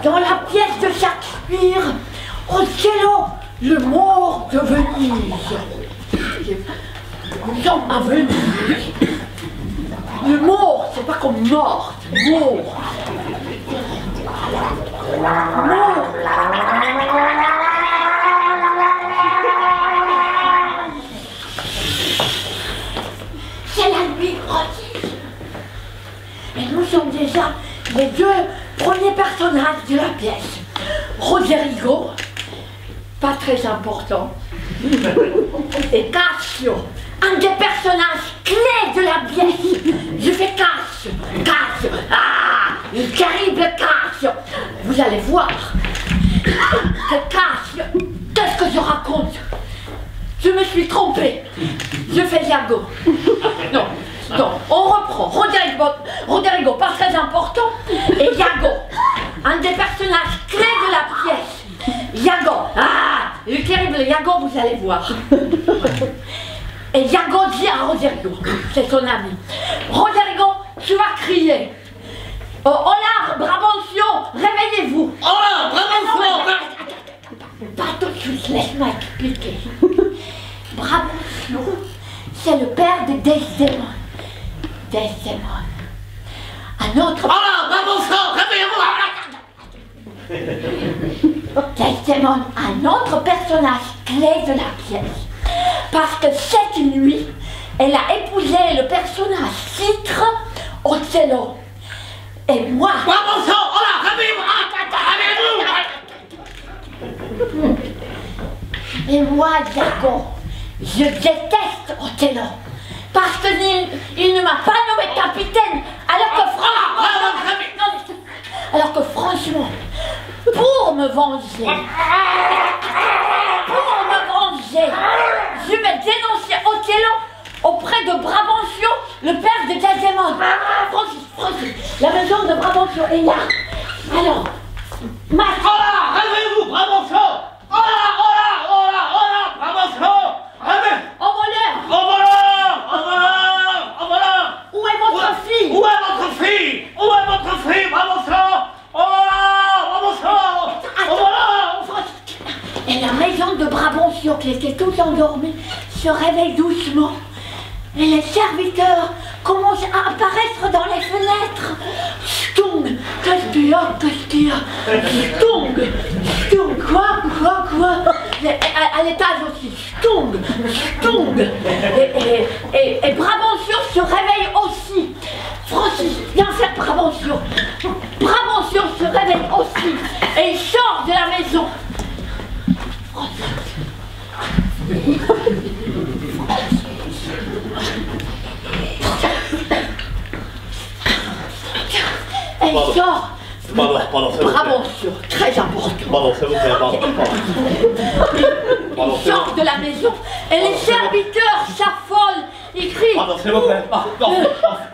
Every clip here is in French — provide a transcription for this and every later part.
dans la pièce de Shakespeare, Othello, le mort de Venise. Nous sommes à Venise. Le mort, c'est pas comme mort, c'est mort. Mort. C'est la nuit prodige. Et nous sommes déjà les deux premiers personnages de la pièce. Roderigo, pas très important, et Cassio, un des personnages clés de la pièce. Je fais Cassio, Cassio, le terrible Cassio. Vous allez voir que Cassio, qu'est-ce que je raconte? Je me suis trompée. Je fais Iago. Non, non, on reprend. Roderigo, pas très important. Et Iago, un des personnages clés de la pièce. Iago, le terrible Iago, vous allez voir. Et Iago dit à Roderigo, c'est son ami, Roderigo, tu vas crier. Hola, Brabancio, réveillez-vous. Hola, Brabancio. Pas tout de suite, laisse-moi expliquer. Brabancio, c'est le père de Desdémone. Desdémone. Un autre... Hola, Brabancio, réveillez-vous. Desdémone, un autre personnage clé de la pièce. Parce que cette nuit, elle a épousé le personnage titre Othello. Et moi... Brabancio, hola, réveillez-vous. Et moi, Iago, je déteste Othello. Parce qu'il ne m'a pas nommé capitaine, alors que franchement, pour me venger, je vais dénoncer Othello auprès de Brabancio, le père de Desdémone. Francis, la maison de Brabancio est là. Alors, Hola, réveillez-vous, Brabancio. Hola, Brabancio. Au voleur. Où est votre fille? Où est votre fille, Brabancio? Et la maison de Brabancio, qui était tout endormie, se réveille doucement. Et les serviteurs commencent à apparaître dans les fenêtres. Stung, qu'est-ce qu'il y a? Stung, quoi? À l'étage aussi, Stung. Et Brabancio se réveille aussi. Francis, viens faire Brabancio. Brabancio se réveille aussi. Et il sort de la maison. Elle sort. Pardon, Brabancio, très important. Pardon, s'il vous plaît, Il sort de la maison et les serviteurs s'affolent. Ils crient. Pardon, s'il vous plaît.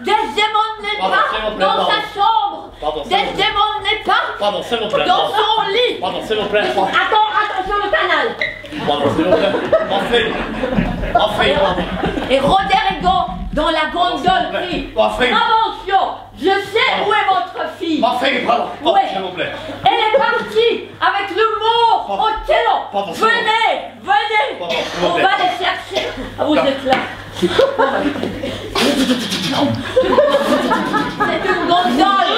Desdémone n'est pas dans sa chambre. Desdémone n'est pas Pardon, s'il vous plaît. dans son lit. Pardon, s'il vous plaît. Attention le canal. Pardon, s'il vous plaît. Enfin. Et Roderigo, dans la gondole, crie. Brabancio, je sais où est votre fille. Ma fille, pardon, s'il vous plaît. Elle est partie avec le mot Othello. Pardon, Venez. Pardon, On va les chercher. Vous êtes là. C'est une gondole.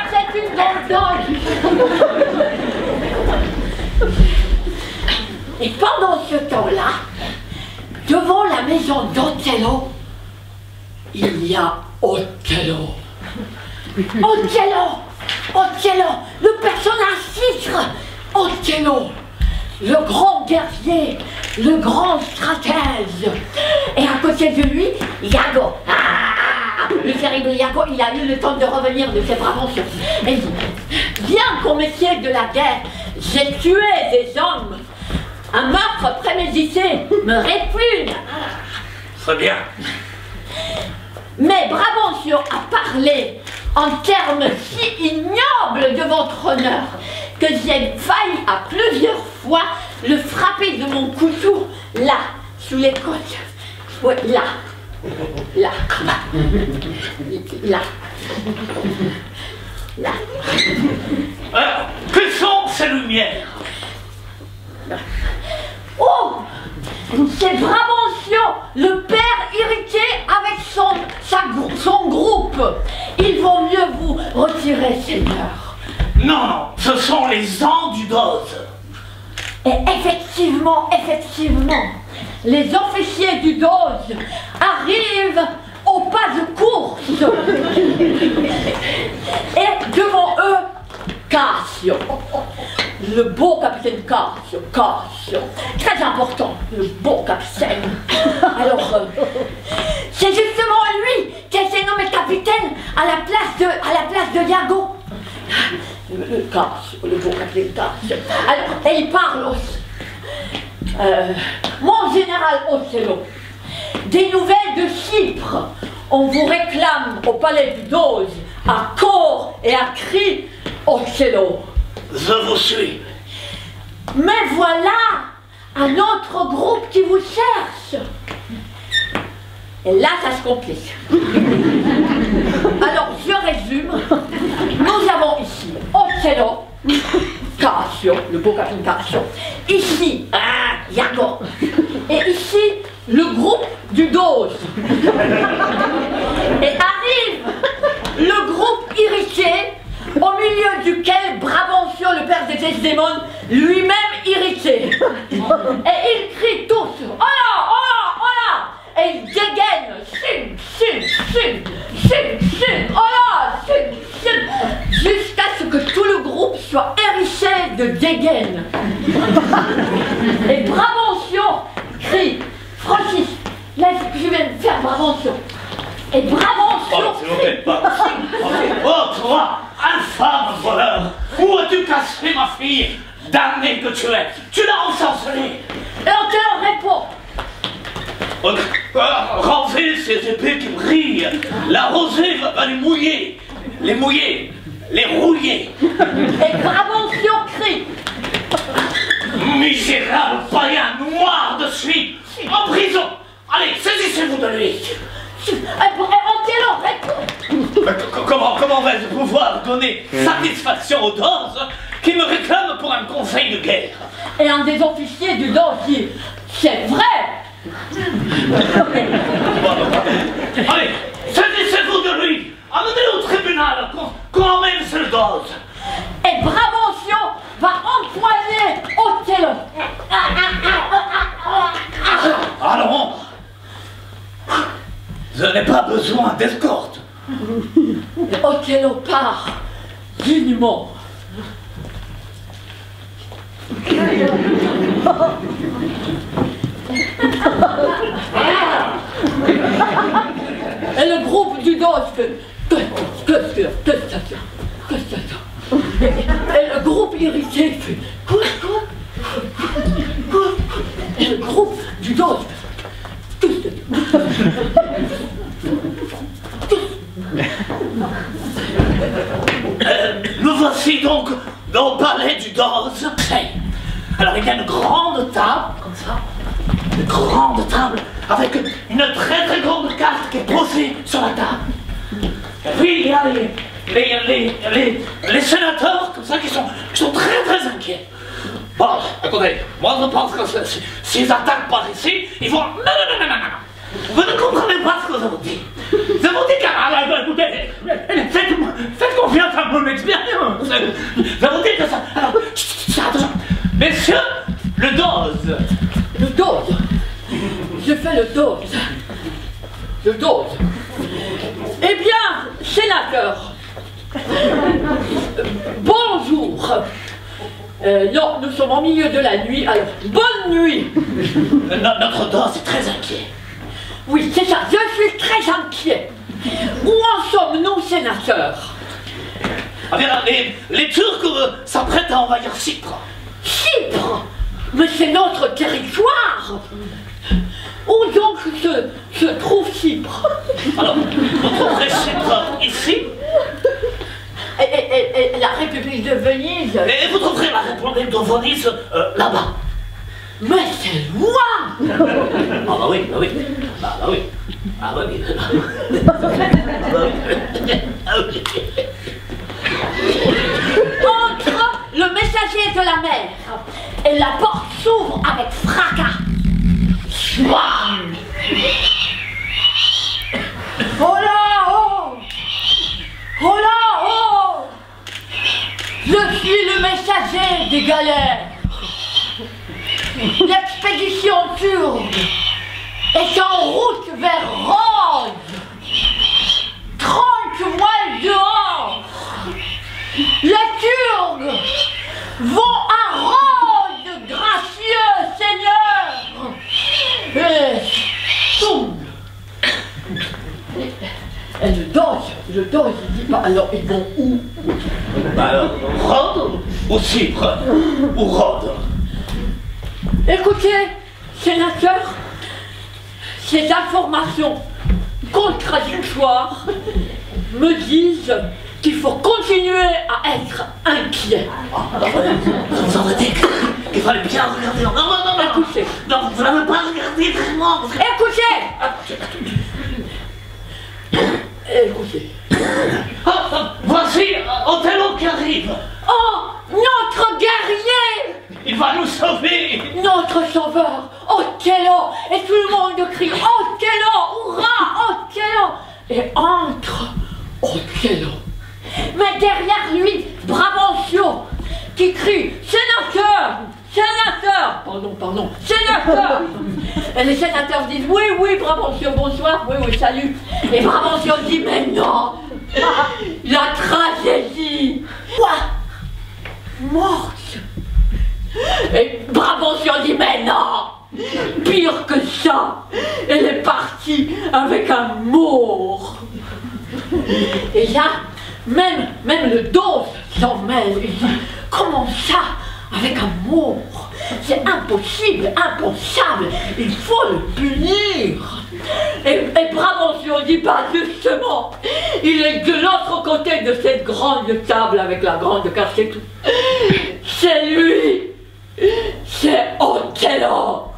C'est une gondole. Et pendant ce temps-là, devant la maison d'Othello, il y a Othello. Othello, le personnage titre. Othello, le grand guerrier, le grand stratège. Et à côté de lui, Iago. Le terrible Iago, il a eu le temps de revenir de ses Brabancio. Et il dit, bien qu'au métier de la guerre, j'ai tué des hommes. Un meurtre prémédité me répugne. Très bien. Mais Brabancio a parlé en termes si ignobles de votre honneur que j'ai failli à plusieurs fois le frapper de mon couteau, là, sous les côtes. Oui, là. Là. Là. Là. Alors, que sont ces lumières? Oh! C'est Brabantion, le père irrité avec son groupe. Il vaut mieux vous retirer, Seigneur. Non, non, ce sont les ans du dose. Et effectivement, les officiers du dose arrivent au pas de course. Et devant eux, Cassio. Le beau capitaine Cassio. Très important, le beau capitaine. Alors, c'est justement lui qui a été nommé capitaine à la place de Iago. Le beau capitaine Cassio. Alors, et il parle aussi. Mon général Ocello, des nouvelles de Chypre. On vous réclame au palais du Dose, à corps et à cri, Ocello. Je vous suis. Mais voilà un autre groupe qui vous cherche. Et là, ça se complique. Alors, je résume. Nous avons ici Ocello, Cassio, le beau capitaine Cassio. Ici, Iago. Et ici, le groupe du Dose. Et arrive le groupe irrité, au milieu duquel Brabantion, le père des Desdémones, lui-même irrité. Et ils crient tous, oh là, oh là, oh là. Et ils dégainent, oh là, jusqu'à ce que tout le groupe soit hérissé de dégaines. Et Brabantion crie, Francis, laisse que je viens de faire Brabantion. Et Brabantion. Oh, s'il vous plaît, pas. Oh, toi, infâme voleur, où as-tu caché ma fille? Damné que tu es, tu l'as ensorcelée. Et on te répond. Ranger ces épées qui brillent, la rosée va les mouiller, les rouiller. Et Brabantion crie. Misérable païen noir de suite, en prison. Allez, saisissez-vous de lui. Comment vais-je pouvoir donner satisfaction aux doses qui me réclament pour un conseil de guerre? Et un des officiers du Dose dit, c'est vrai. Allez, saisissez-vous de lui. Amenez-le au tribunal, qu'on emmène ce Dose. Et Brabantion va empoigner Ocello. Allons. Je n'ai pas besoin d'escorte. Ocello part dignement. Et le groupe du Dose fait que et le groupe irrité fait quoi. Et le groupe du Dose Nous voici donc dans le palais du Dose. Alors il y a une grande table, comme ça, une grande table avec une très très grande carte qui est posée sur la table. Et puis il y a les sénateurs comme ça qui sont très très inquiets. Bon, écoutez, moi je pense que s'ils attaquent par ici, ils vont... Non. Vous ne comprenez pas ce que je vous dis. Je vous dis écoutez, faites confiance à mon expérience. Je vous dis que ça... Alors, attention. Messieurs, le Dose. Le Dose. Je fais le Dose. Le Dose. Eh bien, sénateur, bonjour. Non, nous sommes au milieu de la nuit, alors bonne nuit. Notre Dose est très inquiet. Oui, c'est ça, je suis très inquiet. Où en sommes-nous, sénateur? Ah bien, les Turcs s'apprêtent à envahir Chypre. Chypre? Mais c'est notre territoire. Où donc se trouve Chypre? Alors, vous trouverez Chypre ici. Et la République de Venise? Et vous trouverez la République de Venise là-bas. Mais c'est loin. Ah bah oui. Ah oui. Entre le messager de la mer et la porte s'ouvre avec fracas. Oh là, oh! Oh là, oh! Je suis le messager des galères. L'expédition turque est en route vers Rhodes. 30 voiles dehors. Les Turcs vont à Rhodes, gracieux Seigneur. Et boum. Et je danse, je dis pas, alors ils vont où? Bah alors, Rhodes ou Chypre ou Rhodes? Écoutez, sénateur, ces informations contradictoires me disent qu'il faut continuer à être inquiet. Vous en dites qu'il fallait bien regarder. Non, non, non, non. Écoutez. Non, vous n'avez pas regardé vraiment. Écoutez. Écoutez. Voici Othello qui arrive. Oh, notre guerrier! Il va nous sauver. Notre sauveur, Othello! Et tout le monde crie Othello! Hurrah! Othello! Et entre Othello. Mais derrière lui, Brabantio, qui crie Sénateur! Sénateur! Pardon, sénateur! Et les sénateurs disent oui, oui, Brabantio, bonsoir, oui, salut. Et Brabantio dit mais non! La tragédie! Quoi? Morte! Et Brabantio dit mais non! Pire que ça! Elle est partie avec un mort! Et là, même le dos s'en mêle. Il dit comment ça? Avec un mort? C'est impossible, impensable! Il faut le punir! Et Brabantio dit pas justement! Il est de l'autre côté de cette grande table avec la grande carte et tout. C'est lui! C'est Othello!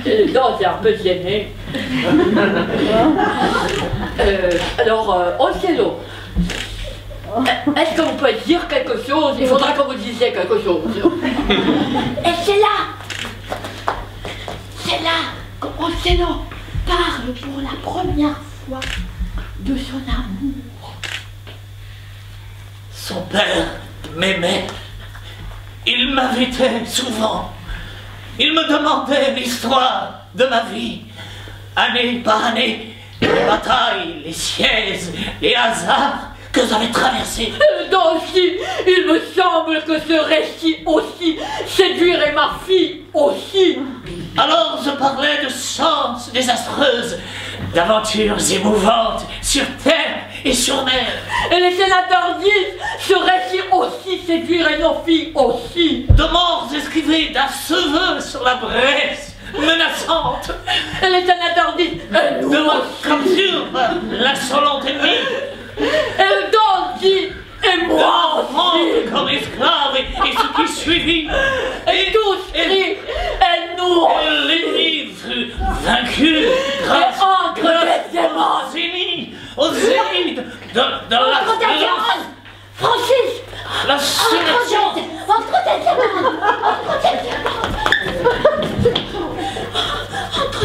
Et le dos est un peu gêné. Alors, Othello, est-ce que vous pouvez dire quelque chose? Il faudra que vous disiez quelque chose. Et c'est là qu'Othello parle pour la première fois de son amour. Son père m'aimait. Il m'invitait souvent. Il me demandait l'histoire de ma vie, année par année, les batailles, les sièges, les hasards que j'avais traversés. Donc, il me semble que ce récit aussi séduirait ma fille aussi. Alors je parlais de chances désastreuses, d'aventures émouvantes sur terre et sur mer. Et les sénateurs disent, ce récit aussi séduirait nos filles aussi. De morts esquivées d'un cheveu sur la Bresse menaçante. Et les sénateurs disent, de ma capture, l'insolente ennemie. Et le don dit, et moi aussi. Comme esclave et ce qui suivit. Et tous crient, et nous et l'ennemi fut vaincu grâce entre les démons. Au zénith de la Francis, la sélection. Entre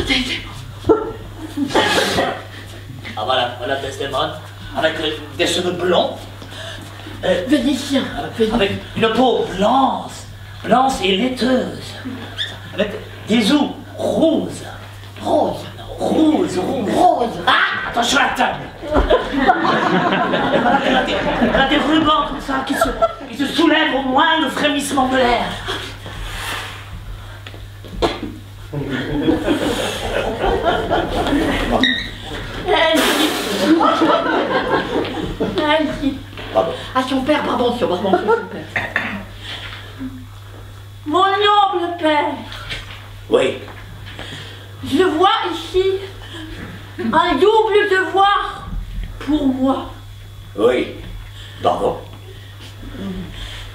des démons. Ah voilà Desdemone, avec des cheveux blonds. Vénitien. Avec une peau blanche et laiteuse. Avec des os roses. Rose. Ah, attention à la table. Elle a des rubans comme ça qui se soulèvent au moindre frémissement de l'air. Elle dit à son père, Brabantio, son père. Mon noble père. Oui. Je vois ici un double devoir pour moi. Oui. Pardon.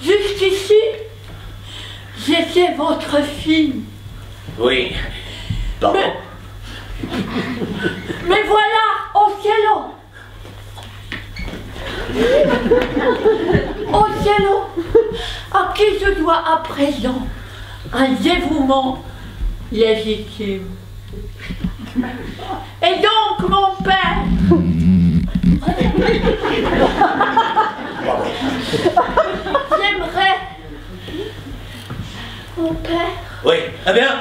Jusqu'ici, j'étais votre fille. Oui. Pardon. Mais voilà, Ocello. Ocello, à qui je dois à présent un dévouement légitime. Et donc, mon père, j'aimerais... Mon père... Oui, eh bien,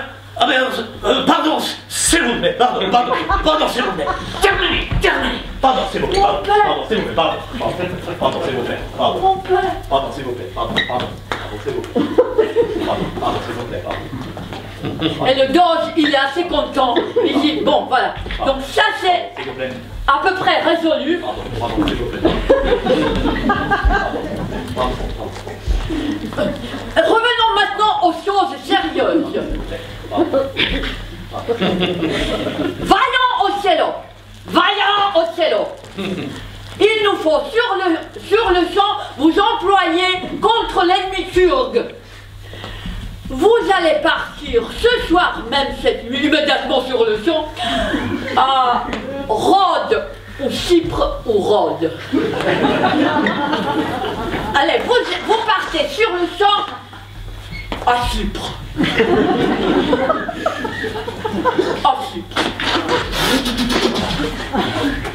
pardon, s'il vous plaît, pardon, s'il vous plaît. Terminez. Pardon, s'il vous plaît, Mon père. pardon, s'il vous plaît, pardon, s'il vous plaît, Mon père... pardon, s'il vous plaît, pardon, s'il vous plaît, pardon, s'il vous plaît, pardon. Et le doge, il est assez content. Il dit, bon, voilà. Donc ça, c'est S'il vous plaît. à peu près résolu. Pardon, s'il vous plaît. Revenons maintenant aux choses sérieuses. Vaillant Ocello, il nous faut sur le champ vous employer contre l'ennemi turc. Vous allez partir ce soir même, cette nuit, immédiatement sur le champ, à Rhodes, ou Chypre, ou Rhodes. Allez, vous partez sur le champ à Chypre. À Chypre.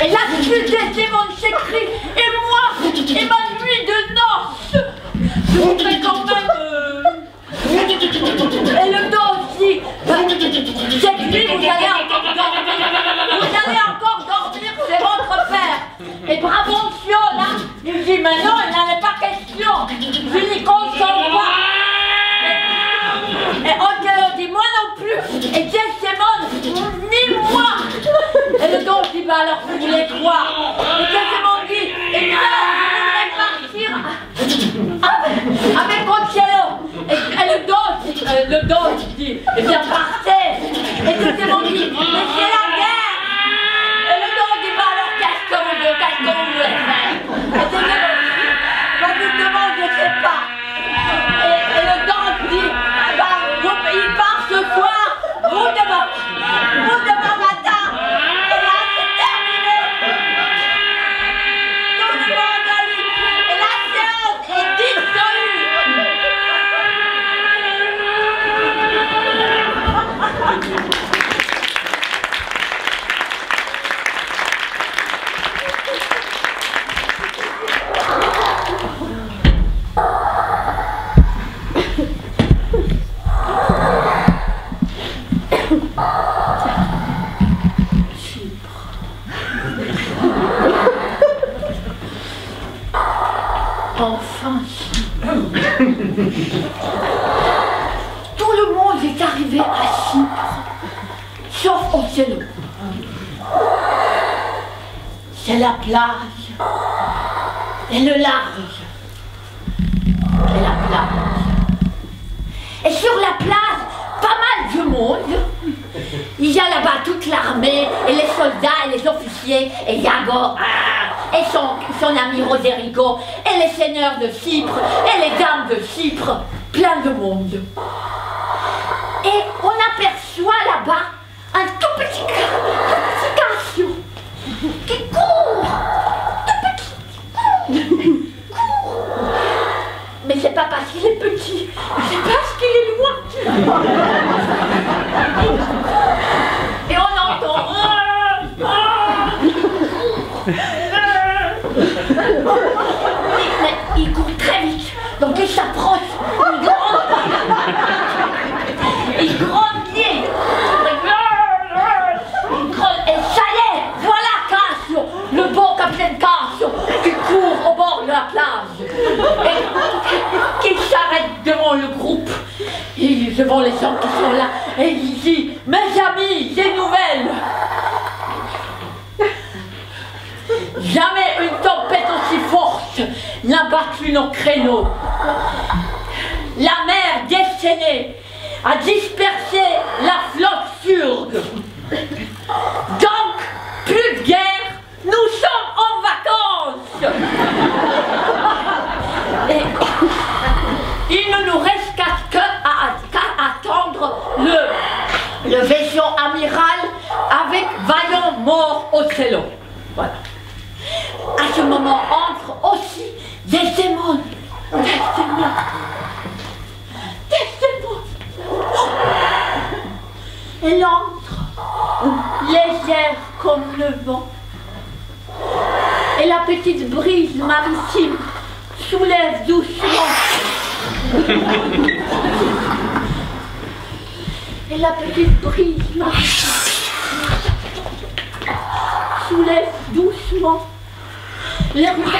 Et la suite des démons s'écrie, et moi, et ma nuit de noces, je voudrais quand même... Et le dos dit, cette nuit vous allez encore dormir chez votre père. Et Brabantio là, il dit, mais non, il n'en est pas question, je n'y consens pas. Et Ocello dit, moi non plus, et Desdémone, ni moi. Et le dos dit, bah alors vous voulez quoi? Et Desdémone dit, et là, je voudrais partir avec Ocello. Et le dos dit, eh bien partez. Et Desdémone dit, mais c'est la guerre. Et le dos dit, bah alors qu'est-ce que vous voulez faire? Et Desdémone dit, bah justement je sais pas. Et le dos dit, bah il part ce soir, vous demain matin. Et là c'est terminé. Tout le monde a lu. Et la séance est dissolue. Enfin, tout le monde est arrivé à Chypre, sauf Ocello. C'est la plage et le large. Et la plage. Et sur la plage, pas mal de monde. Il y a là-bas toute l'armée, et les soldats, et les officiers, et Iago, et son ami Roderigo, et les seigneurs de Chypre, et les dames de Chypre, plein de monde. Et on aperçoit là-bas un tout petit garçon qui court, court. Mais c'est pas parce qu'il est petit, c'est parce qu'il est loin. Et on entend. Mais il court très vite, donc il s'approche. Il grandit. Et ça y est, voilà Cassio, le bon capitaine Cassio, qui court au bord de la plage. Et qui s'arrête devant le groupe, devant les gens qui sont là, et il dit, mes amis, des nouvelles. Jamais une tempête aussi forte n'a battu nos créneaux. La mer destinée a dispersé la flotte turque. Donc, plus de guerre, nous sommes en vacances. Et il ne nous reste qu'à attendre le vaisseau ami très long. Voilà. À ce moment entre aussi Desdémone. Elle entre, légère comme le vent. Et la petite brise maritime soulève doucement. Et la petite brise maritime soulève doucement les rubans.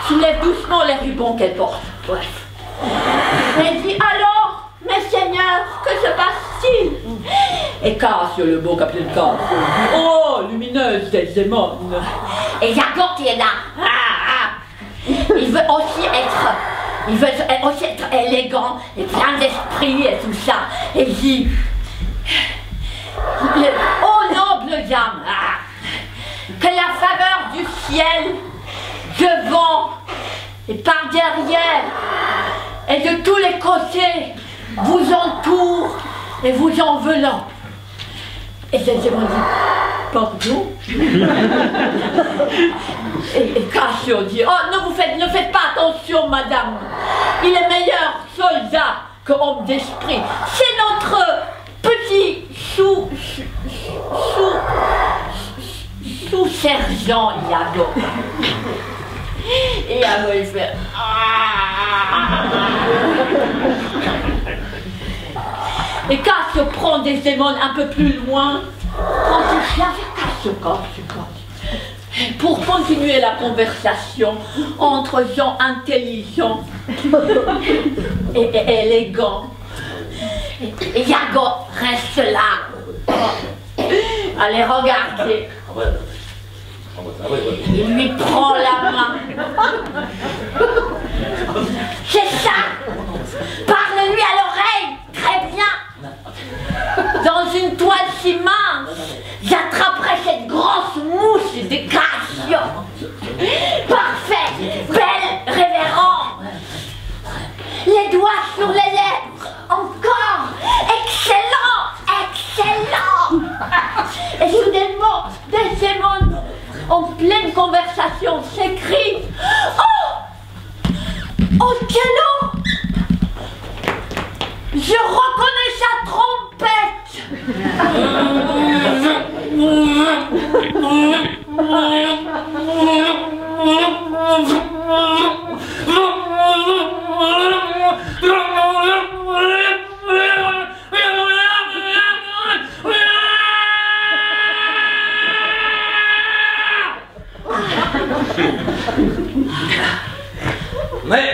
Soulève doucement les rubans qu'elle porte. Ouais. Elle dit alors, mes seigneurs, que se passe-t-il? Et Cassio, le beau capitaine Cassio, dit oh, lumineuse Desdémone. Et Iago qui est là. Il veut aussi être élégant et plein d'esprit et tout ça. Et il dit ô noble dame, que la faveur du ciel, devant et par derrière et de tous les côtés vous entoure et vous enveloppe. Et Desdémone dit pardon. Et Cassio dit oh, ne faites pas attention madame, il est meilleur soldat que homme d'esprit. C'est notre petit sous-sergent Iago. Et Iago il fait et Cassio prend Desdémone un peu plus loin, prend ses chiens vers Cassio, pour continuer la conversation entre gens intelligents et élégants. Et Iago reste là, à les regarder. Il lui prend la main. C'est ça. Parle-lui à l'oreille. Très bien. Dans une toile si mince, j'attraperai cette grosse mouche de Cassio. Parfait. Belle, révérend. Les doigts sur les lèvres. Encore. Excellent. Excellent. Et soudainement, Desdémone, en pleine conversation, s'écrie oh! Othello! Je reconnais sa trompette!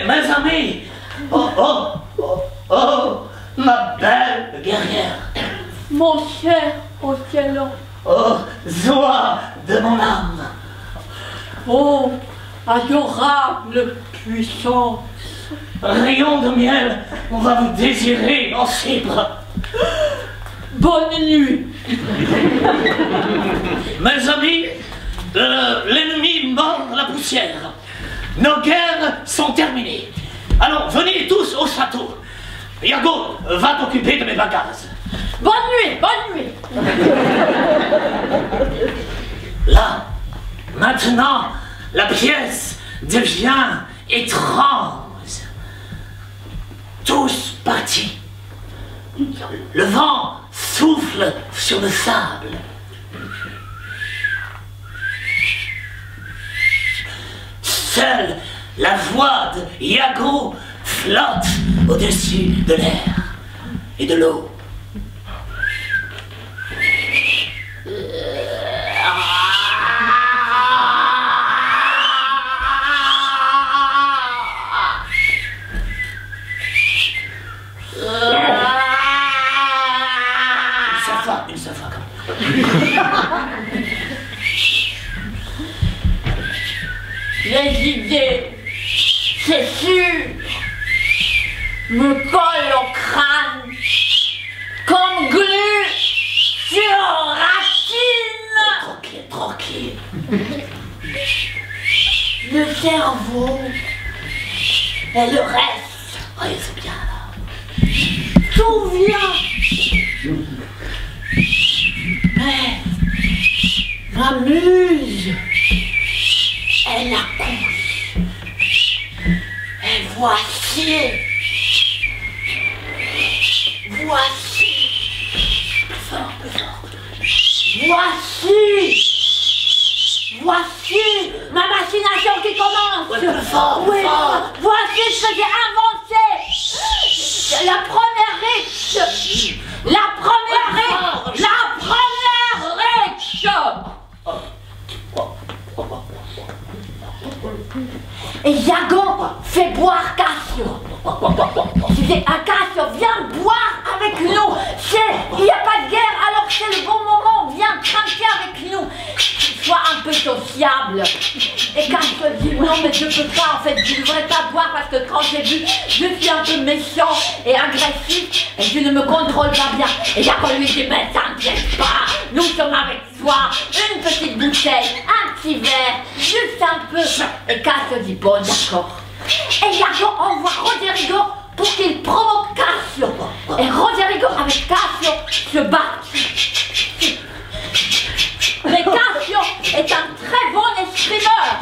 Mes amis, oh, ma belle guerrière. Mon cher Othello. Oh, joie de mon âme. Oh, adorable puissance. Rayon de miel, on va vous désirer dans ses bras. Bonne nuit. Mes amis, l'ennemi mord la poussière. Nos guerres sont terminées. Allons, venez tous au château. Iago, va t'occuper de mes bagages. Bonne nuit, bonne nuit. Là, maintenant, la pièce devient étrange. Tous partis. Le vent souffle sur le sable. Seule la voix de Iago flotte au-dessus de l'air et de l'eau. Une seule fois comme Les idées, c'est sûr, me collent au crâne comme glu sur racine. Tranquille. Le cerveau et le reste, Oui, c'est bien. tout vient Mais ma muse, elle accouche. Et voici, plus fort, voici ma machination qui commence. Ouais, plus fort, Oui, fort. voici ce que j'ai inventé. La première riche. Et Iago fait boire Cassio. Je dis à Cassio, viens boire avec nous. Il n'y a pas de guerre, alors c'est le bon moment. Viens trinquer avec nous. Sois un peu sociable. Et Cassio dit, non mais je peux pas, en fait, je ne devrais pas boire parce que quand j'ai bu, je suis un peu méchant et agressif et je ne me contrôle pas bien. Et Iago lui dit, mais t'inquiète pas, nous sommes avec toi, une petite bouteille, un petit verre, juste un peu. Et Cassio dit, bon d'accord. Et Iago envoie Roderigo pour qu'il provoque Cassio. Et Roderigo avec Cassio se bat. Mais Cassio est un très bon escrimeur.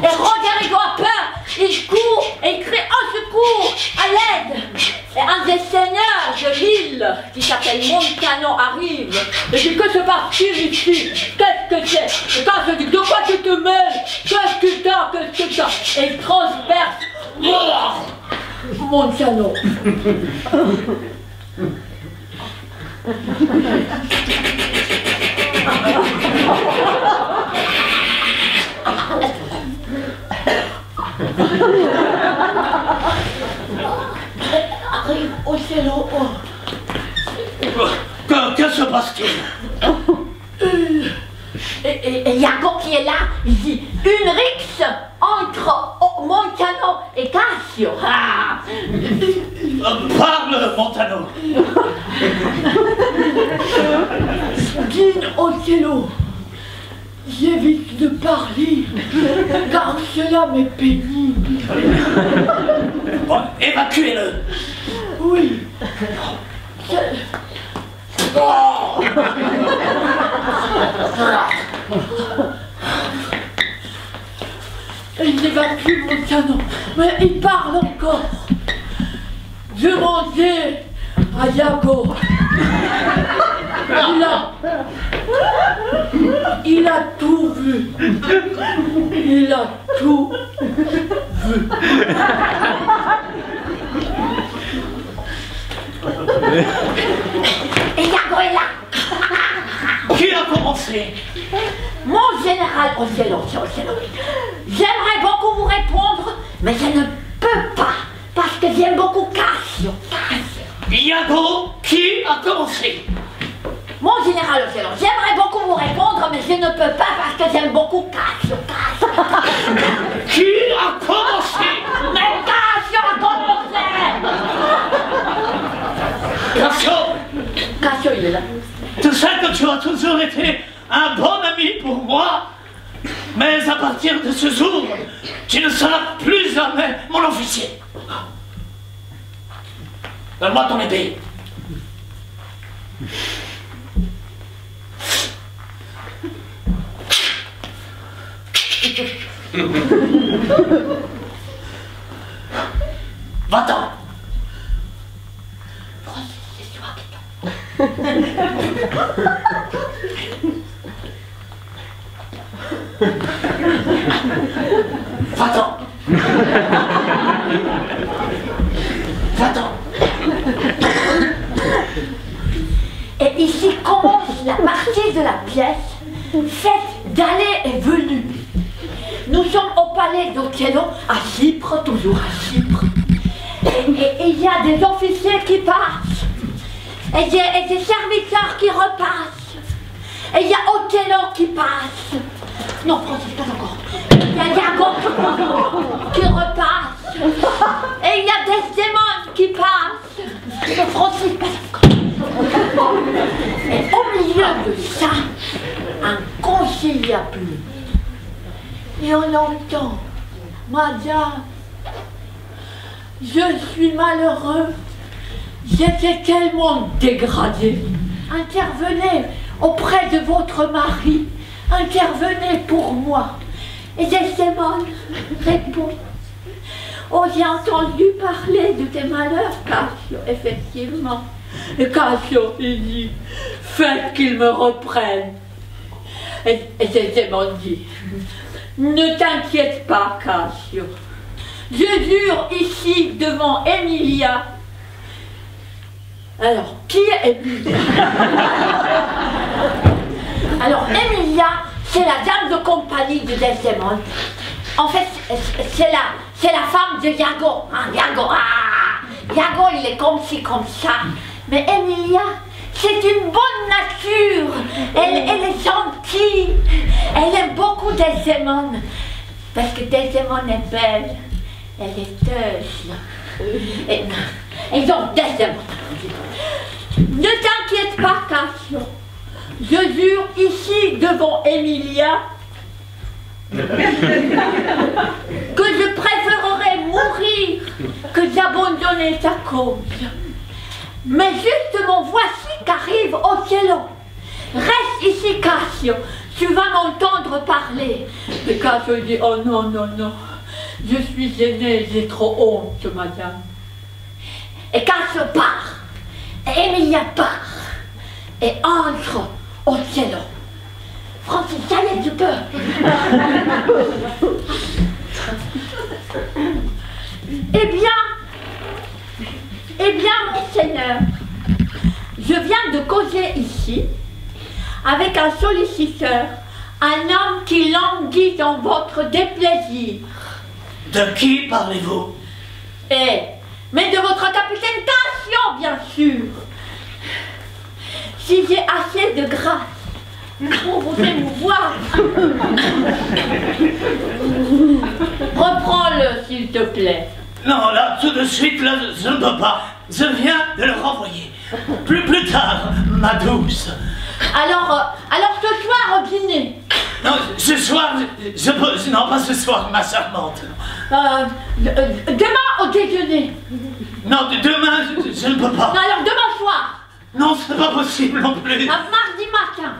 Et Roderigo a peur, il court et il crie au secours, à l'aide. Et un des seigneurs de l'île, qui s'appelle Montano, arrive et dit, que se passe-t-il ici? Qu'est-ce que c'est? Et Cassio dit, de quoi tu te mêles? Qu'est-ce que t'as? Et il transperce Montano. Arrive Othello. Que se passe-t-il? Et Iago qui est là, il dit, une rixe entre Montano et Cassio. Ah. Parle, Montano. Dis Othello, j'évite de parler, car cela m'est pénible. Bon, évacuez-le. Oui. Il évacue Montano, mais il parle encore. Demandez à Iago. Il a tout vu. Il a tout vu. Et Iago est là. Qui a commencé? Mon général Othello, j'aimerais beaucoup vous répondre, mais je ne peux pas, parce que j'aime beaucoup Cassio. Iago, qui a commencé? Mon général Othello, j'aimerais beaucoup vous répondre, mais je ne peux pas parce que j'aime beaucoup Cassio. Qui a commencé? Mais Cassio a commencé. Cassio, il est là. Tu sais que tu as toujours été un bon ami pour moi, mais à partir de ce jour, tu ne seras plus jamais mon officier. Donne-moi ton épée. Va-t'en. Va-t'en. Va-t'en. Et ici commence la partie de la pièce, faite d'aller et venue. Nous sommes au palais d'Othello, à Chypre, toujours à Chypre. Et il y a des officiers qui passent, et des serviteurs qui repassent. Et il y a Othello qui passe. Non, Francis, pas encore. Il y a Iago qui repasse. Et il y a Desdémone qui passe. Mais Francis, pas encore. Et au milieu de ça, un conciliabule. Et on entend, Madame, je suis malheureux, J'étais tellement dégradée. Intervenez auprès de votre mari. Intervenez pour moi. Et Desdémone répond. Oh, j'ai entendu parler de tes malheurs, Cassio, effectivement. Et Cassio, il dit, faites qu'il me reprenne. Et Desdémone dit, ne t'inquiète pas, Cassio. Je jure ici devant Emilia. Alors, qui est Emilia? Alors, Emilia, c'est la dame de compagnie de Desdémone. En fait, c'est la femme de Iago. Hein, Iago, il est comme ci, comme ça. Mais Emilia, c'est une bonne nature. Elle est gentille. Elle aime beaucoup Desdémone. Parce que Desdémone est belle. Elle est teuse. Et donc, Desdémone. Ne t'inquiète pas, Cassio. Je jure ici devant Emilia que je préférerais mourir que d'abandonner ta cause. Mais justement, voici qu'arrive Othello. Reste ici, Cassio. Tu vas m'entendre parler. Et Cassio dit, oh non, non, non. Je suis gêné, j'ai trop honte, madame. Et Cassio part. Et Emilia part. Et entre Othello. Francis, allez, tu peux. Eh bien, mon seigneur, je viens de causer ici avec un solliciteur, un homme qui languit dans votre déplaisir. De qui parlez-vous? Mais de votre capitaine Cassio, bien sûr. Si j'ai assez de grâce pour vous émouvoir, reprends-le, s'il te plaît. Non, là, tout de suite, là, je ne peux pas. Je viens de le renvoyer. Plus tard, ma douce. Alors ce soir au dîner. Non, ce soir, je peux... Non, pas ce soir, ma charmante. Demain au déjeuner. Non, demain, je ne peux pas. Non, alors demain soir. Non, ce n'est pas possible non plus. Mardi matin,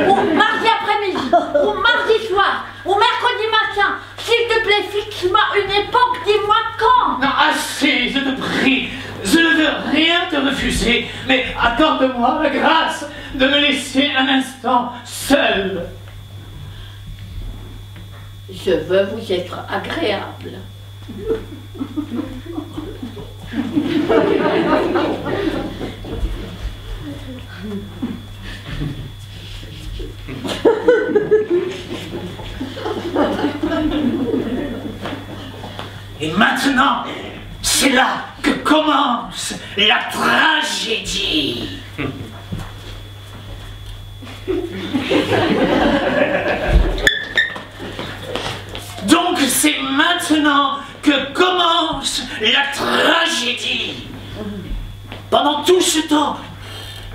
ou mardi après-midi, ou mardi soir, ou mercredi matin. S'il te plaît, fixe-moi une époque, dis-moi quand. Non, assez, je te prie. Je ne veux rien te refuser, mais accorde-moi la grâce de me laisser un instant seul. Je veux vous être agréable. Et maintenant, c'est là que commence la tragédie. Donc c'est maintenant que commence la tragédie. Pendant tout ce temps,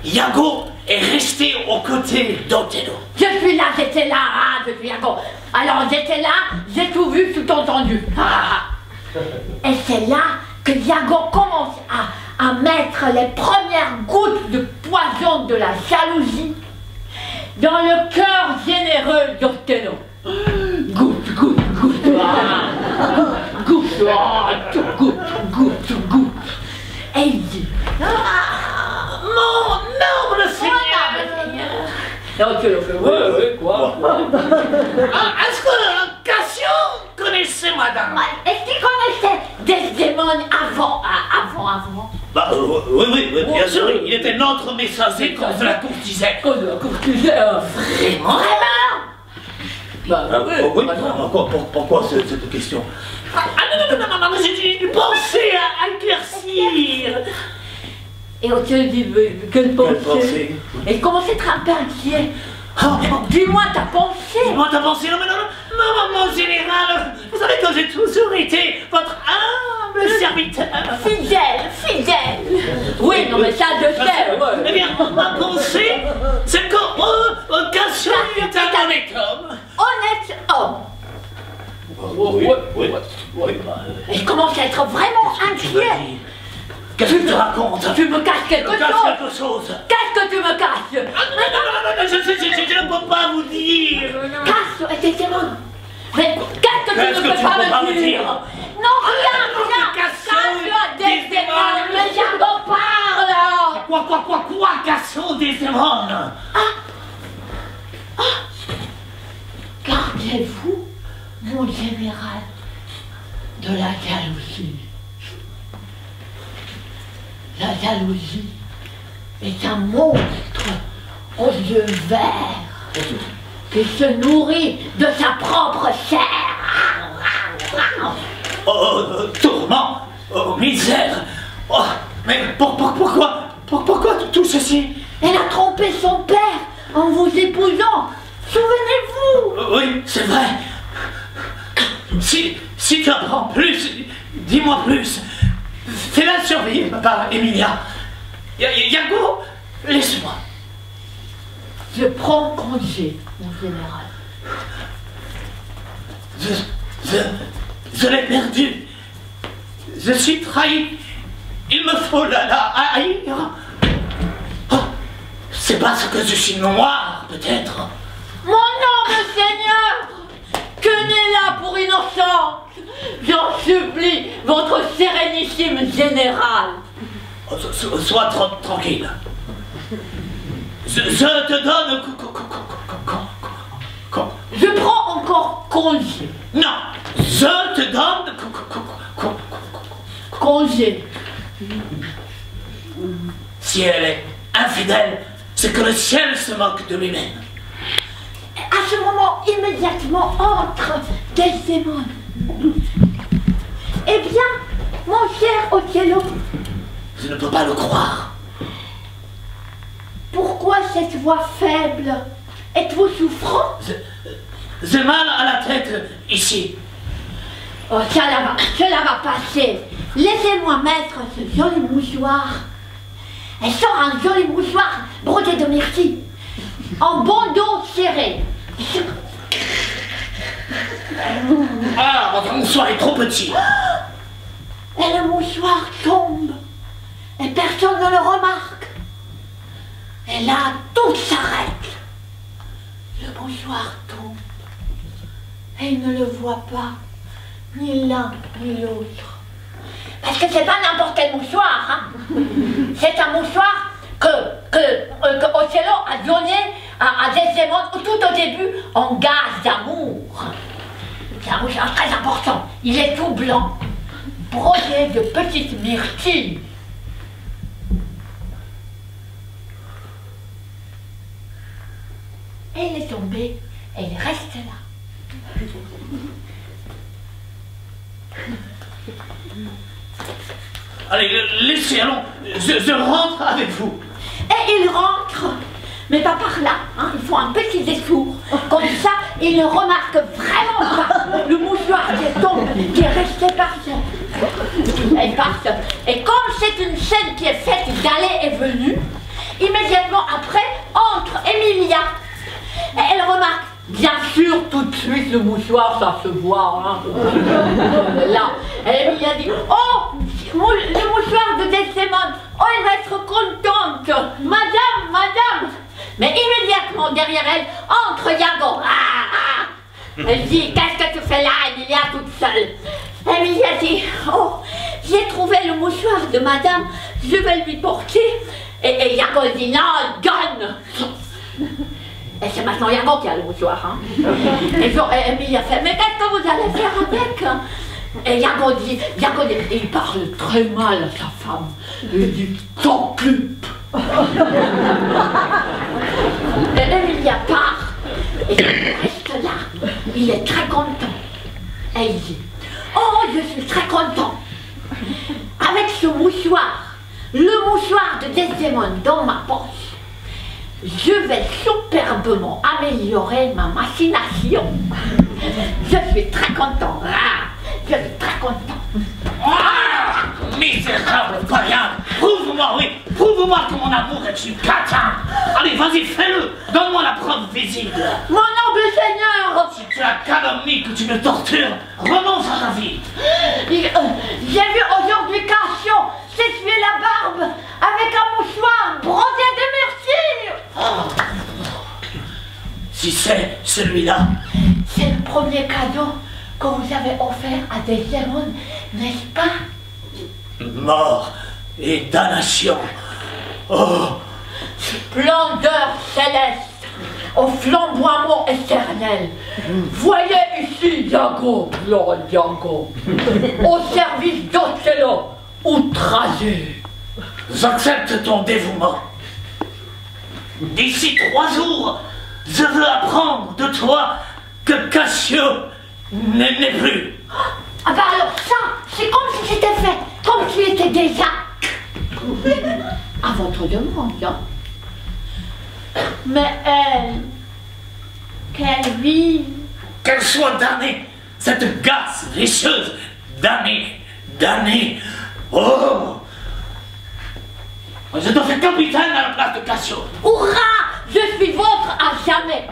Iago est resté aux côtés d'Othello. Je suis là, j'étais là, je suis Iago. Alors j'étais là, j'ai tout vu, tout entendu. Et c'est là que Iago commence à mettre les premières gouttes de poison de la jalousie dans le cœur généreux d'Othello. Goutte, goutte, goutte, goutte, goutte, goutte. Et il dit, mon noble Seigneur. Non, tu le fais, ouais, quoi. Est-ce que Cassio connaissait madame? Est-ce qu'il connaissait Desdémone avant? Bah, oui, bien sûr, il était notre messager quand je la courtisais. Vraiment? Bah, Oui, pourquoi cette question? Non, j'ai pensé à éclaircir. Et Othello dit, quelle pensée? Et il commence à être un peu inquiet. Dis-moi ta pensée. Dis-moi ta pensée, non, mon général, vous savez que j'ai toujours été votre humble serviteur. Fidèle. Oui, non mais ça je sais. Eh bien, ma pensée, c'est que Cassio est un honnête homme. Honnête homme. Oui. Il commence à être vraiment inquiet. Qu'est-ce que tu racontes? racontes? Tu me casses quelque chose. Quelque chose. Qu'est-ce que tu me casses? Non, je ne peux pas vous dire. Casse et Desdemone. Mais qu'est-ce que tu ne peux pas me dire? Non, rien. Casse, Desdemone. Le jargon parle. Quoi, Cassio, Desdemone? Gardez-vous, mon général, de la jalousie. La jalousie est un monstre aux yeux verts qui se nourrit de sa propre chair. Tourment, misère. Oh, mais pourquoi tout ceci? Elle a trompé son père en vous épousant. Souvenez-vous. Oui, c'est vrai. Si tu apprends plus, dis-moi plus. Fais-la survivre par Emilia. Iago, laisse-moi. Je prends congé, mon général. Je l'ai perdue. Je suis trahi. Il me faut la haïr. Oh, c'est parce que je suis noir, peut-être. Mon noble Seigneur, que n'est là pour innocente? J'en supplie, votre sérénissime général. Sois tranquille. Je te donne... Je prends encore congé. Non, je te donne... Congé. Si elle est infidèle, c'est que le ciel se moque de lui-même. À ce moment, immédiatement, entre Desdemone. Eh bien, mon cher Othello. Je ne peux pas le croire. Pourquoi cette voix faible? Êtes-vous souffrant? J'ai mal à la tête, ici. Oh, cela va passer. Laissez-moi mettre ce joli mouchoir. Elle sort un joli mouchoir brodé de myrtille, en bandeau serré. Ah, votre mouchoir est trop petit. Et le mouchoir tombe. Et personne ne le remarque. Et là, tout s'arrête. Le mouchoir tombe. Et il ne le voit pas, ni l'un ni l'autre. Parce que c'est pas n'importe quel mouchoir, hein. C'est un mouchoir que Othello a donné à Desdemone tout au début en gage d'amour. C'est un mouchoir très important. Il est tout blanc, brodé de petites myrtilles. Et il est tombé et il reste là. Allez, laissez, allons. Je rentre avec vous. Et il rentre, mais pas par là, hein. Il faut un petit détour. Comme ça, il ne remarque vraiment pas le mouchoir qui tombe, qui est resté par terre. Elle part. Et comme c'est une scène qui est faite d'aller et venue, immédiatement après, entre Emilia. Et elle remarque, bien sûr, tout de suite, le mouchoir, ça se voit, hein. Là, et Emilia dit, oh, le mouchoir de Desdemone, oh, elle va être contente, madame. Mais immédiatement, derrière elle, entre Iago. Elle dit, qu'est-ce que tu fais là, Emilia, toute seule? Emilia dit, oh, j'ai trouvé le mouchoir de madame, je vais lui porter. Et Iago dit, non, donne. Et c'est maintenant Iago qui a le mouchoir, hein. Et Emilia fait, mais qu'est-ce que vous allez faire avec? Et Iago dit, il parle très mal à sa femme. Il dit, t'occupe. Et Emilia part. Et il reste là. Il est très content. Et il dit, oh, je suis très content. Avec ce mouchoir, le mouchoir de Desdemone dans ma poche, je vais superbement améliorer ma machination. Je suis très content. Je suis très content. Misérable païen. Prouve-moi que mon amour est une catin. Allez, vas-y, fais-le. Donne-moi la preuve visible. Mon noble seigneur. Si tu as calomnie que tu me tortures, renonce à ta vie. J'ai vu aujourd'hui Cassio s'essuyer la barbe si c'est celui-là. C'est le premier cadeau que vous avez offert à Desdemone, n'est-ce pas? Mort et damnation. Oh! Splendeur céleste, au flamboiement éternel. Voyez ici Iago, Lord Iago, au service d'Othello, outragé. J'accepte ton dévouement. D'ici 3 jours, je veux apprendre de toi que Cassio n'est plus. Ah bah alors ça, c'est comme si c'était fait, comme s'il était déjà. À votre demande, hein. Mais elle, qu'elle vive. Qu'elle soit damnée, cette garce richeuse, damnée, damnée. Oh! Je dois faire capitaine à la place de Cassio. Hurrah! Je suis votre à jamais.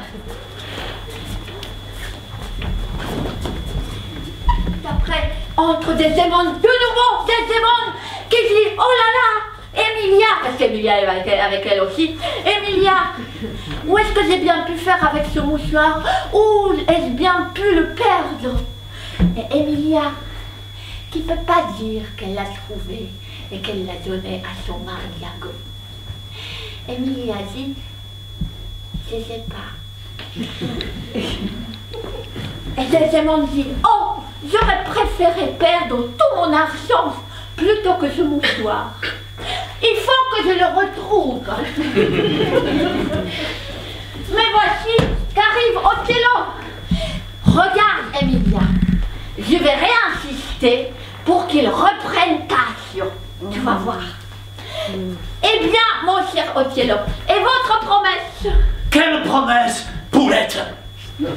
Après, entre Desdemone, de nouveau Desdemone, qui dit, oh là là, Emilia, parce qu'Emilia est avec elle aussi, Emilia, où est-ce que j'ai bien pu faire avec ce mouchoir? Où ai-je bien pu le perdre? Et Emilia, qui ne peut pas dire qu'elle l'a trouvé et qu'elle l'a donné à son mari Iago. Emilia dit, je ne sais pas. Et Desdemone dit, oh, j'aurais préféré perdre tout mon argent plutôt que ce mouchoir. Il faut que je le retrouve. Mais voici qu'arrive Othello. Regarde, Emilia, je vais réinsister pour qu'il reprenne Cassio. Tu vas voir. Eh bien, mon cher Othello, et votre promesse? Quelle promesse, poulette? Mais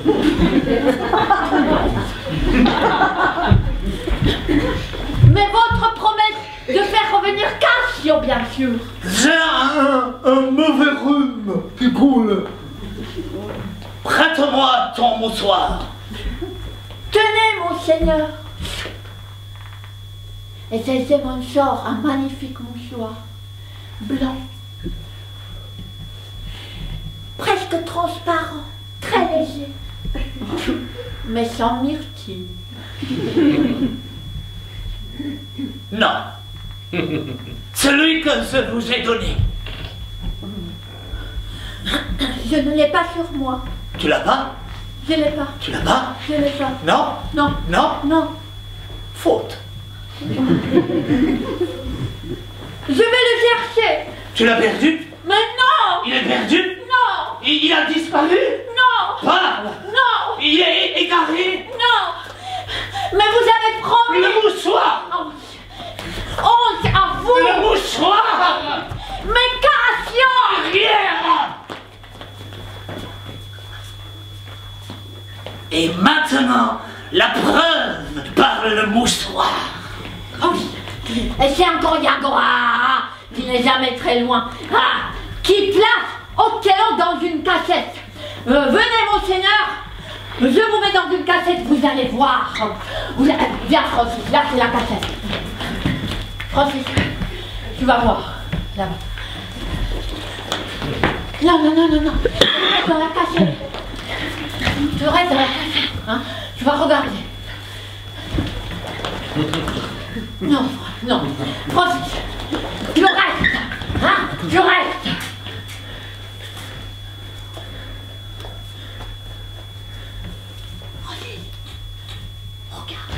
votre promesse de faire revenir Cassio, bien sûr. J'ai un mauvais rhume qui coule. Prête-moi ton mouchoir. Tenez, mon seigneur. Et Desdemone sort un magnifique mouchoir, blanc, presque transparent, très léger, mais sans myrtille. Non. Celui que je vous ai donné. Je ne l'ai pas sur moi. Tu l'as pas? Je ne l'ai pas. Tu l'as pas? Je ne l'ai pas. Non? Non. Non? Non. Faute. Je vais le chercher. Tu l'as perdu? Mais non. Il est perdu? Non. Il a disparu? Non. Parle! Non. Il est égaré? Non. Mais vous avez promis. Le mouchoir! Honte à vous. Le mouchoir! Mais Cassio. Rien! Et maintenant, la preuve par le mouchoir. Oh oui. Et c'est encore Iago, qui n'est jamais très loin, qui place Othello dans une cassette. Venez, mon seigneur, je vous mets dans une cassette, vous allez voir. Viens, Francis, là c'est la cassette. Francis, tu vas voir, là-bas. Non, non, non, non, non, dans la cassette. Tu restes dans la cassette, hein. Tu vas regarder. Non, non, Francis, tu restes, hein, tu restes. Francis, regarde.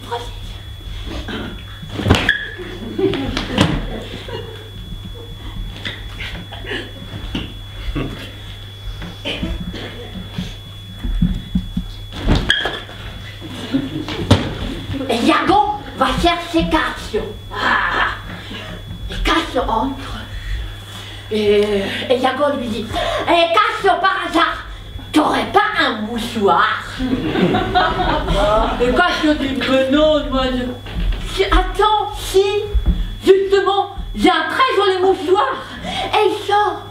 Francis. Et Iago va chercher Cassio. Et Cassio entre. Et Iago lui dit, et Cassio, par hasard, t'aurais pas un mouchoir? Et Cassio dit, mais non, attends, si, justement, j'ai un très joli mouchoir. Et il sort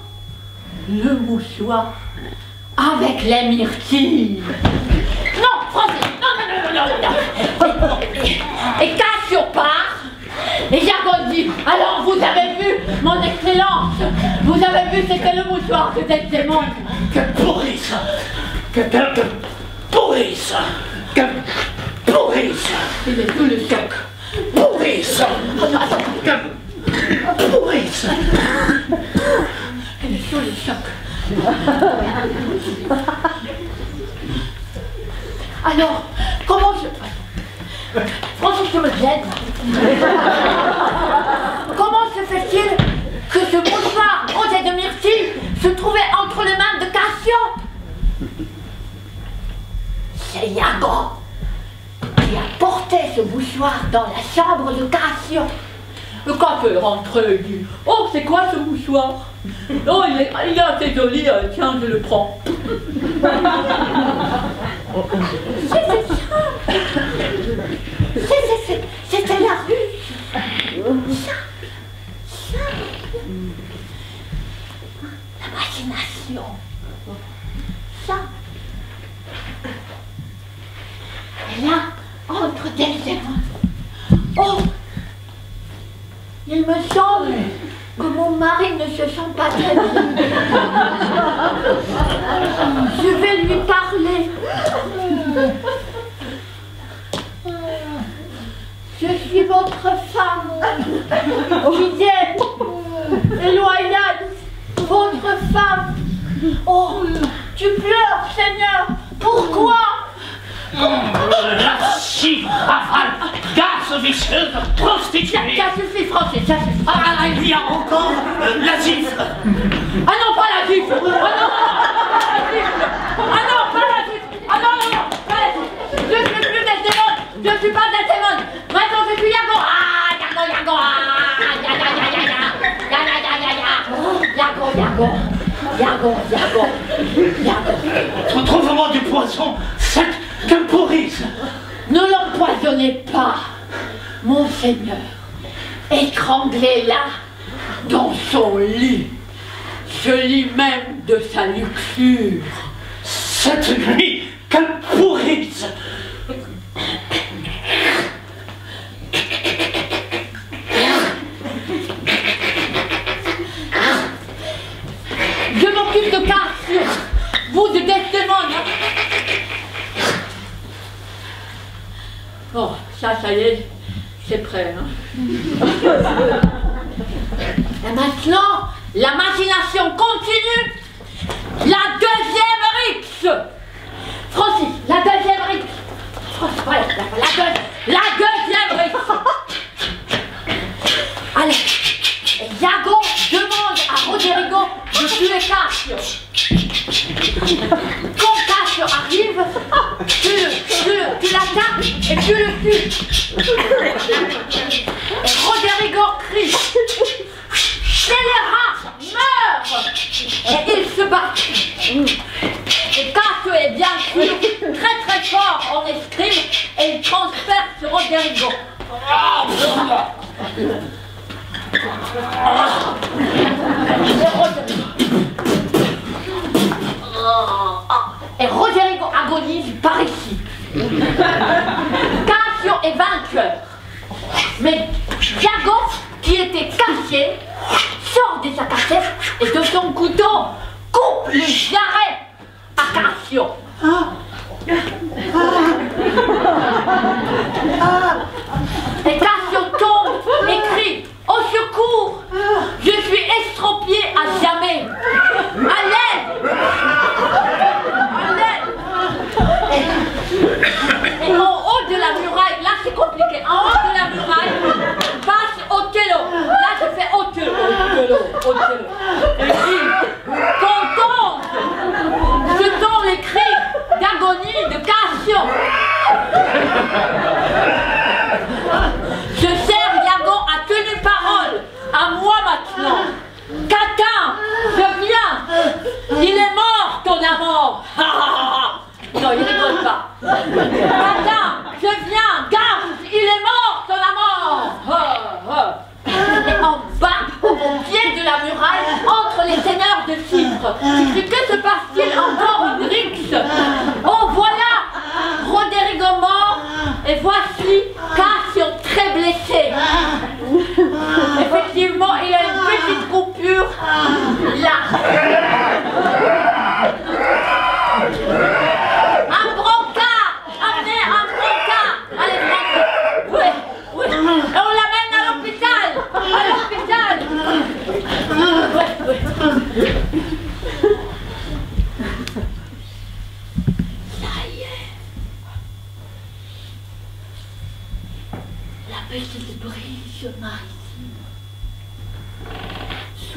le mouchoir avec les myrtilles. Non, Francis, non, non, non, non, non. Et Cassio part, et Iago Agodi, alors vous avez vu, mon excellence, vous avez vu, c'était le mouchoir de Desdemone. Que pourri ça! Que pourri ça! Que pourri ça! Il est sous le choc. Pourri ça! Attends. Que pourri ça! Il est sous le choc. Alors, comment je... Franchement, je me gêne. Comment se fait-il que ce mouchoir rosé de myrtille se trouvait entre les mains de Cassio? C'est Iago qui a porté ce mouchoir dans la chambre de Cassio. Le café est rentré et dit « Oh, c'est quoi ce mouchoir? Oh, il est assez joli, tiens, je le prends. » C'était la ruse. Ça. La machination. Ça. Et là, entre Desdemone. Oh! Il me semble que mon mari ne se sent pas très bien. Je vais lui parler. Je suis votre femme, fidèle et loyale, votre femme. Oh, tu pleures, Seigneur. Pourquoi? La chiffre rafale, garce vicieuse, prostituée. Ça suffit, Francis, ça suffit. Ah, il y a encore la gifle. Ah non, pas la gifle. Ah non, pas la gifle. Ah non, pas la gifle. Ah non, pas la gifle. Je ne suis plus Desdemone. Je ne suis pas Desdemone. Maintenant, je suis Iago. Ah, Iago. Iago. Trouve-moi du poison, cette que pourrisse. Ne l'empoisonnez pas, mon Seigneur. Étranglez-la dans son lit. Ce lit même de sa luxure. Cette nuit, qu'elle pourrisse. Je m'occupe de Cassio, vous de Desdemone. Oh, ça y est, c'est prêt. Hein. Et maintenant, la machination continue. La deuxième rixe. Francis, la deuxième rixe. La deuxième rixe. Allez, Iago demande à Roderigo de tuer Cassio. Quand Cassio arrive, tu l'attaques et tu le tues. Et Roderigo crie. Scélérat meurt. Et il se bat. Et Cassio est bien sûr très fort en escrime et il transfère sur Roderigo. Et Roderigo agonise par ici. Cassio est vainqueur. Mais Iago, qui était caché, sort de sa cachette et de son couteau coupe le jarret à Cassio. Et Cassio tombe et crie « Au secours! Je suis estropié à jamais! À l'aide! À l'aide! » Et en haut de la muraille, là c'est compliqué, en haut de la muraille passe Othello. Là je fais Othello. Et il contente. Ce sont les cris d'agonie de Cassio. Je sers Iago a tenu parole. À moi maintenant. Catin, je viens. Il est mort ton amour. Non, il rigole pas. Catin, je viens. Garce, il est mort ton amour. Et en bas, au pied de la muraille, entre les seigneurs de Chypre. Que se passe-t-il? Encore une rixe. Oh voilà, Roderigo mort. Et voici Cassio très blessé.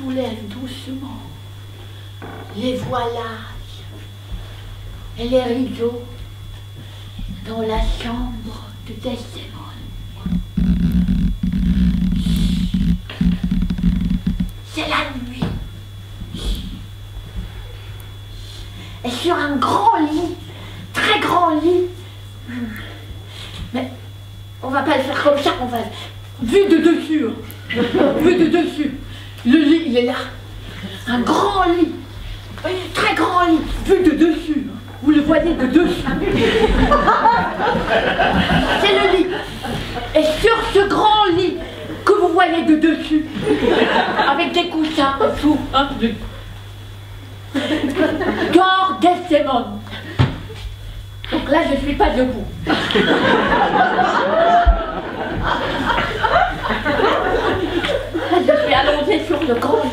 soulève doucement les voilages et les rideaux dans la chambre de Desdemone. C'est la nuit. Et sur un grand lit, très grand lit, mais on va pas le faire comme ça, on va... Vu de dessus, hein. Vu de dessus. Le lit, il est là. Un grand lit. Un très grand lit, vu de dessus. Vous le voyez de dessus. C'est le lit. Et sur ce grand lit que vous voyez de dessus, avec des coussins autour, hein, dort Desdemone. Donc là, je ne suis pas debout. Je suis allongée sur le grand lit.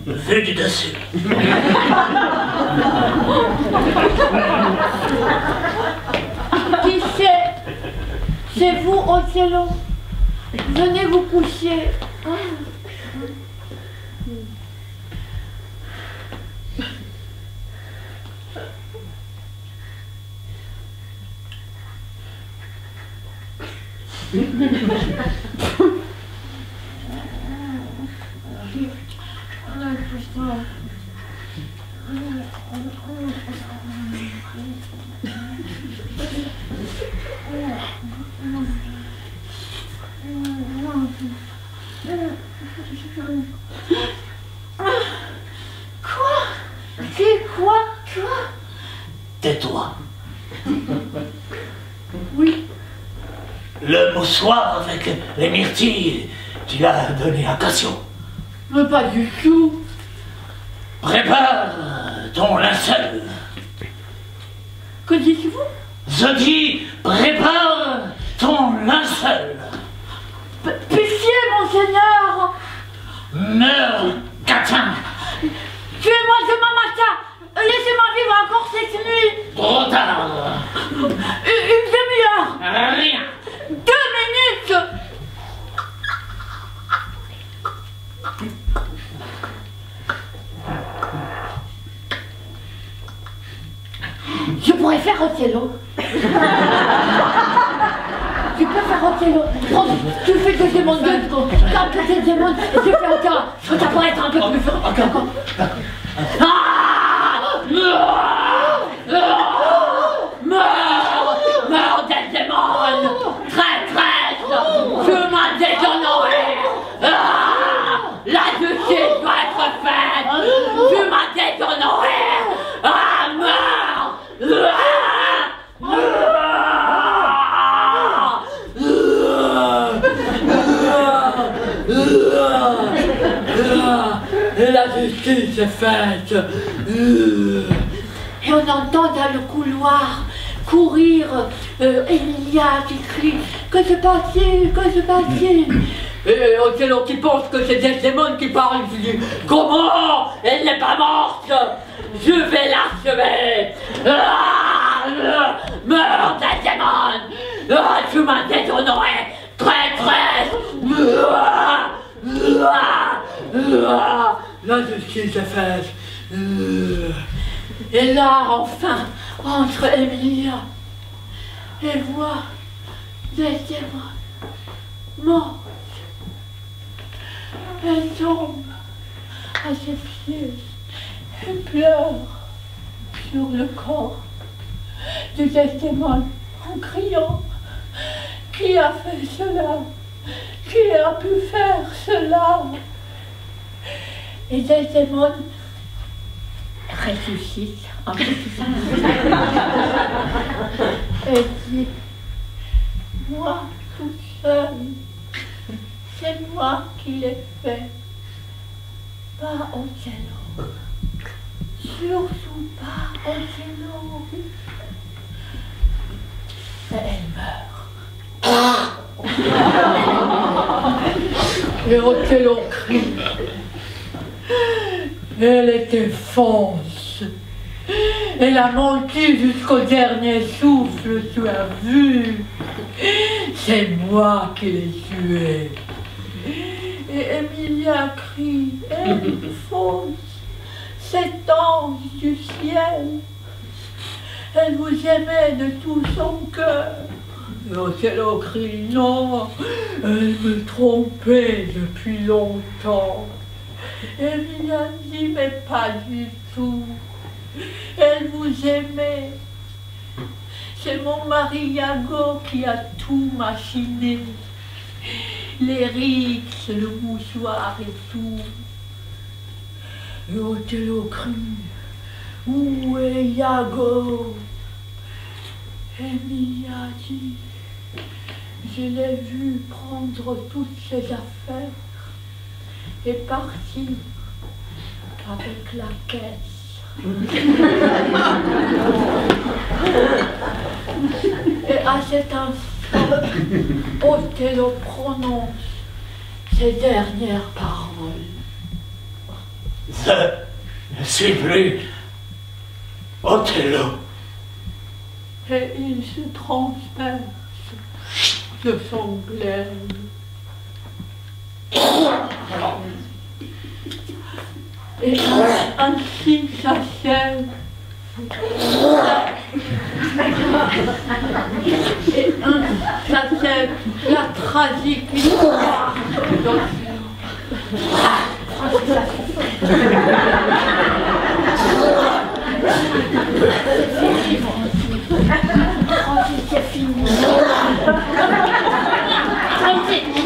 Vu du dessus. Qui c'est? C'est vous, Othello. Venez vous coucher. Quoi? Tais-toi. Oui. Le moussoir avec les myrtilles, tu l'as donné à Cassio. Mais pas du tout. Prépare ton linceul. Que dites-vous? Je dis, prépare ton linceul. Pitié, monseigneur. Meurs, catin. Tuez-moi demain matin. Laissez-moi vivre encore cette nuit. Trop tard. Une demi-heure. Rien. 2 minutes. Je pourrais faire Othello. Tu peux faire Othello. Tu fais que je demande deux secondes. Quand que je demande, je fais Othello. Ça pourrait être un peu plus fort. D'accord. Meurs, Desdemone. Traîtresse. Je m'en déshonoré. La justice doit être faite. Tu m'as déshonoré. Meurs. La justice est faite. Et on entend dans le couloir courir Emilia qui crie « Que se passe-t-il? Que se passe-t-il » Et Othello qui pense que c'est Desdemone qui parle, il dit « Comment? Elle n'est pas morte! Je vais l'achever! Meurs, Desdemone! Tu m'as déshonoré! Traîtresse! La justice est faite. Et là, enfin, entre Emilia et moi, Desdemone, morte. Elle tombe à ses pieds et pleure sur le corps de Desdemone en criant « Qui a fait cela? qui a pu faire cela? Et Desdémone ressuscite en et dit, moi tout seul, c'est moi qui l'ai fait, pas Othello, surtout pas Othello. Et elle meurt. Et Othello crie. Elle était fausse. Elle a menti jusqu'au dernier souffle, tu as vu. C'est moi qui l'ai tuée. Et Emilia crie, elle est fausse, cet ange du ciel. Elle vous aimait de tout son cœur. Et Othello crie, non, elle me trompait depuis longtemps. Emilia dit, mais pas du tout. Elle vous aimait. C'est mon mari Iago qui a tout machiné. Les rixes, le mouchoir et tout. Et Othello crie, où est Iago? Emilia dit, je l'ai vu prendre toutes ses affaires et partir avec la caisse. Et à cet instant, Othello prononce ses dernières paroles. Je ne suis plus Othello. Et il se transperce de son glaive. Et ainsi s'achève. Et ainsi s'achève la tragique histoire d'Othello. C'est fini. C'est fini.